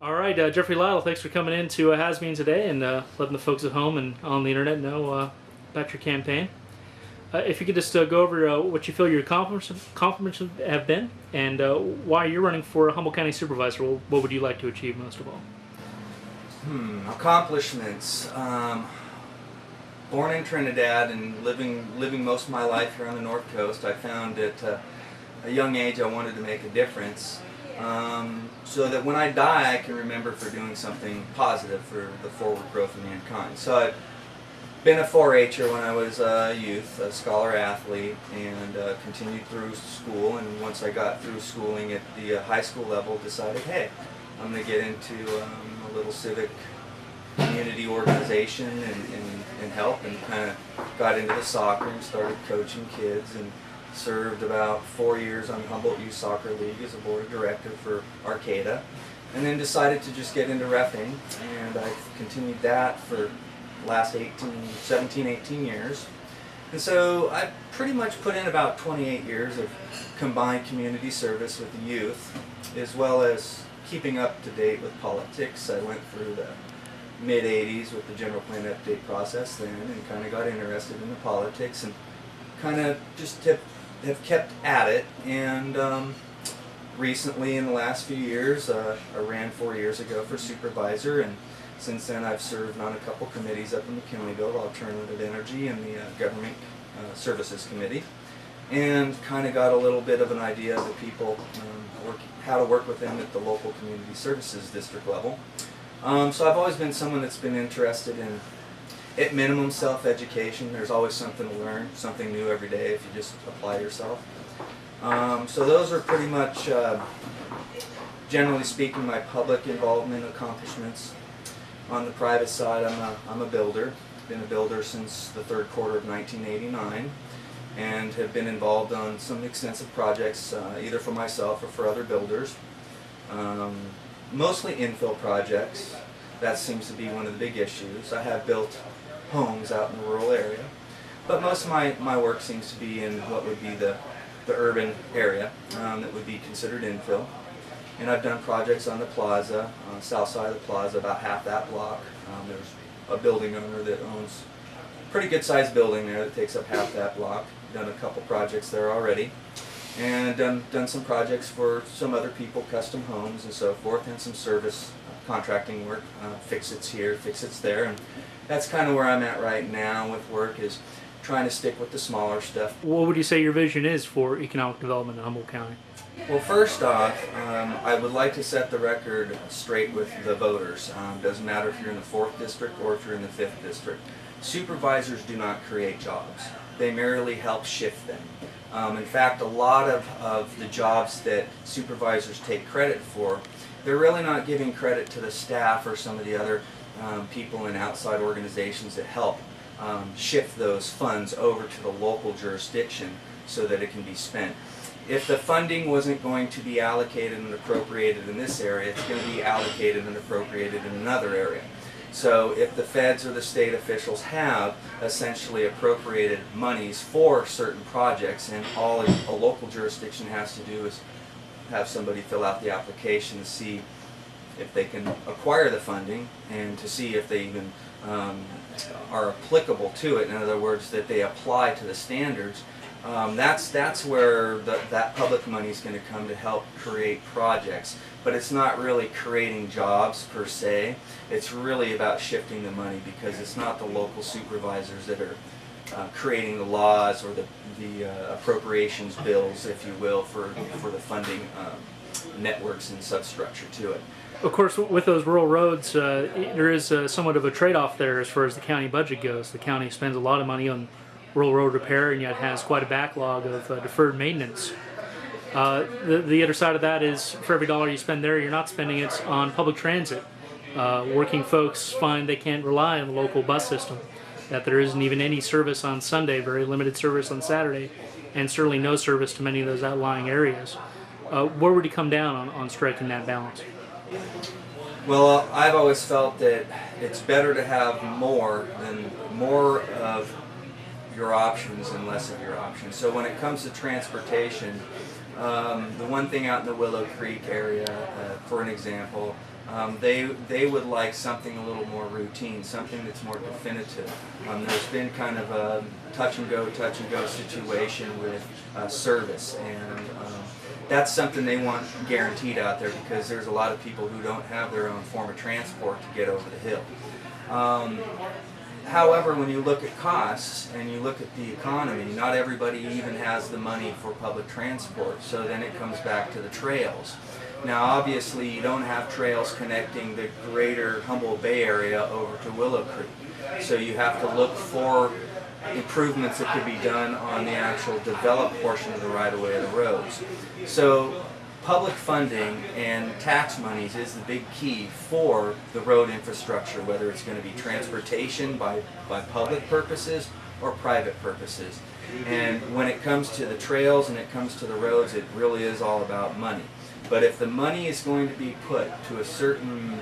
All right, Jeffrey Lytle, thanks for coming in to Has-Been today and letting the folks at home and on the internet know about your campaign. If you could just go over what you feel your accomplishments have been and why you're running for Humboldt County Supervisor. What would you like to achieve most of all? Accomplishments. Born in Trinidad and living most of my life here on the North Coast, I found at a young age I wanted to make a difference. So that when I die, I can remember for doing something positive for the forward growth of mankind. So I've been a 4-H'er when I was a youth, a scholar athlete, and continued through school. And once I got through schooling at the high school level, decided, hey, I'm going to get into a little civic community organization and help, and kind of got into the soccer and started coaching kids, and served about 4 years on Humboldt Youth Soccer League as a board director for Arcata, and then decided to just get into reffing, and I've continued that for the last 17, 18 years. And so I pretty much put in about 28 years of combined community service with the youth, as well as keeping up to date with politics. I went through the mid-'80s with the general plan update process then, and kind of got interested in the politics, and kind of just have kept at it. And recently, in the last few years, I ran 4 years ago for Supervisor, and since then I've served on a couple committees up in McKinleyville, Alternative Energy and the Government Services Committee, and kind of got a little bit of an idea of the people, how to work with them at the local community services district level. So I've always been someone that's been interested in, at minimum, self-education. There's always something to learn, something new every day if you just apply yourself. So those are pretty much, generally speaking, my public involvement accomplishments. On the private side, I'm a builder. Been a builder since the third quarter of 1989, and have been involved on some extensive projects, either for myself or for other builders. Mostly infill projects. That seems to be one of the big issues. I have built homes out in the rural area, but most of my work seems to be in what would be the urban area that would be considered infill. And I've done projects on the plaza, on the south side of the plaza, about half that block. There's a building owner that owns a pretty good sized building there that takes up half that block. Done a couple projects there already, and done some projects for some other people, custom homes and so forth, and some service contracting work, fix-its here, fix-its there, and that's kind of where I'm at right now with work, is trying to stick with the smaller stuff. What would you say your vision is for economic development in Humboldt County? Well, first off, I would like to set the record straight with the voters. Doesn't matter if you're in the 4th district or if you're in the 5th district. Supervisors do not create jobs. They merely help shift them. In fact, a lot of the jobs that supervisors take credit for, they're really not giving credit to the staff or some of the other people in outside organizations that help shift those funds over to the local jurisdiction so that it can be spent. If the funding wasn't going to be allocated and appropriated in this area, it's going to be allocated and appropriated in another area. So if the feds or the state officials have essentially appropriated monies for certain projects, and all a local jurisdiction has to do is have somebody fill out the application to see if they can acquire the funding, and to see if they even are applicable to it. In other words, that they apply to the standards. That's where that public money is going to come to help create projects. But it's not really creating jobs per se. It's really about shifting the money, because it's not the local supervisors that are creating the laws or the appropriations bills, if you will, for the funding networks and substructure to it. Of course, with those rural roads, there is somewhat of a trade-off there as far as the county budget goes. The county spends a lot of money on rural road repair, and yet has quite a backlog of deferred maintenance. The other side of that is, for every dollar you spend there, you're not spending it on public transit. Working folks find they can't rely on the local bus system, that there isn't even any service on Sunday, very limited service on Saturday, and certainly no service to many of those outlying areas. Where would you come down on striking that balance? Well, I've always felt that it's better to have more of your options and less of your options. So when it comes to transportation, the one thing out in the Willow Creek area, for an example, They would like something a little more routine, something that's more definitive. There's been kind of a touch and go situation with service, and that's something they want guaranteed out there, because there's a lot of people who don't have their own form of transport to get over the hill. However, when you look at costs and you look at the economy, not everybody even has the money for public transport, so then it comes back to the trails. Now, obviously, you don't have trails connecting the greater Humboldt Bay area over to Willow Creek, so you have to look for improvements that could be done on the actual developed portion of the right-of-way of the roads. So public funding and tax monies is the big key for the road infrastructure, whether it's going to be transportation by public purposes or private purposes. And when it comes to the trails and it comes to the roads, it really is all about money. But if the money is going to be put to a certain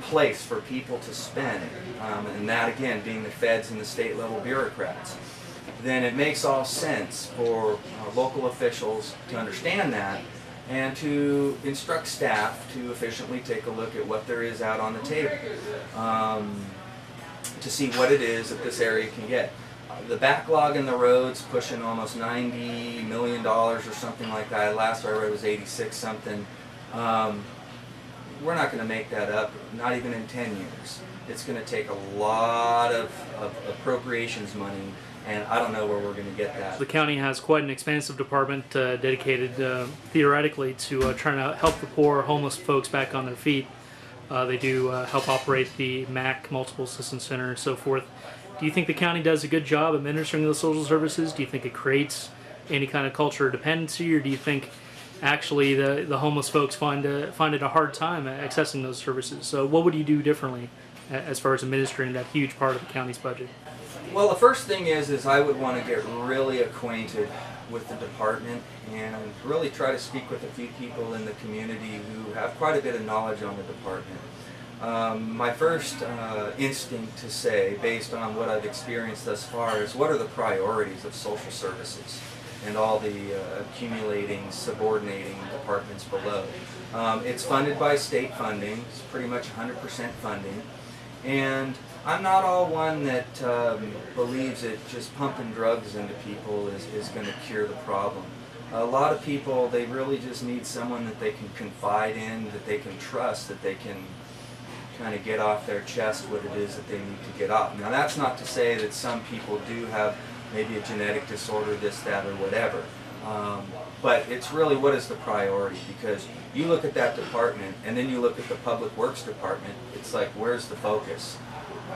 place for people to spend, and that again being the feds and the state level bureaucrats, then it makes all sense for local officials to understand that and to instruct staff to efficiently take a look at what there is out on the table, to see what it is that this area can get. The backlog in the roads pushing almost $90 million or something like that. Last I read was 86 something. We're not going to make that up, not even in 10 years. It's going to take a lot of appropriations money, and I don't know where we're going to get that. The county has quite an expansive department dedicated theoretically to trying to help the poor homeless folks back on their feet. They do help operate the MAC, Multiple Assistance Center, and so forth. Do you think the county does a good job administering those social services? Do you think it creates any kind of culture of dependency, or do you think actually the homeless folks find it a hard time accessing those services? So what would you do differently as far as administering that huge part of the county's budget? Well, the first thing is I would want to get really acquainted with the department and really try to speak with a few people in the community who have quite a bit of knowledge on the department. My first instinct to say, based on what I've experienced thus far, is what are the priorities of social services and all the accumulating, subordinating departments below. It's funded by state funding. It's pretty much 100% funding. And I'm not all one that believes that just pumping drugs into people is going to cure the problem. A lot of people, they really just need someone that they can confide in, that they can trust, that they can kind of get off their chest what it is that they need to get off. Now, that's not to say that some people do have maybe a genetic disorder, this, that, or whatever. But it's really what is the priority, because you look at that department and then you look at the public works department, it's like, where's the focus?